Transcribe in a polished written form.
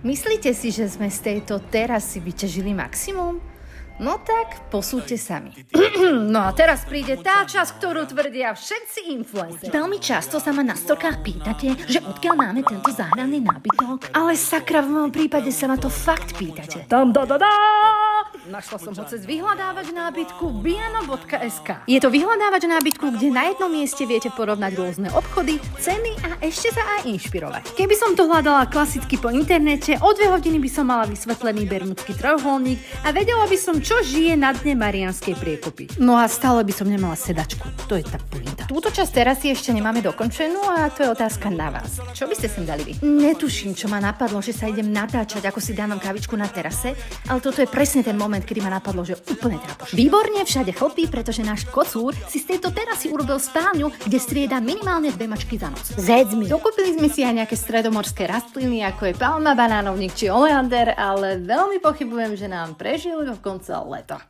Myslíte si, že sme z tejto terasy vyťažili maximum? No tak, posúďte sami. No a teraz príde tá časť, ktorú tvrdia všetci influenceri. Veľmi často sa ma na storkách pýtate, že odkiaľ máme tento záhranný nábytok. Ale sakra, v mojom prípade sa ma to fakt pýtate. Našla som ho cez vyhľadávač nábytku biano.sk. Je to vyhľadávač nábytku, kde na jednom mieste viete porovnať rôzne obchody, ceny a ešte sa aj inšpirovať. Keby som to hľadala klasicky po internete, o 2 hodiny by som mala vysvetlený bermudský trojuholník a vedela by som, čo žije na dne Mariánskej priekopy. No a stále by som nemala sedačku. To je tá pointa. Túto časť terasy ešte nemáme dokončenú a to je otázka na vás. Čo by ste sem dali vy? Netuším, čo ma napadlo, že sa idem natáčať, ako si dávam kavičku na terase, ale toto je presne ten moment, kedy ma napadlo, že úplne trápoš. Výborne, všade chlpí, pretože náš kocúr si z tejto terasy urobil spálňu, kde strieda minimálne 2 mačky za noc. Zedzmi. Dokúpili sme si aj nejaké stredomorské rastliny, ako je palma, banánovník či oleander, ale veľmi pochybujem, že nám prežijú do konca leta.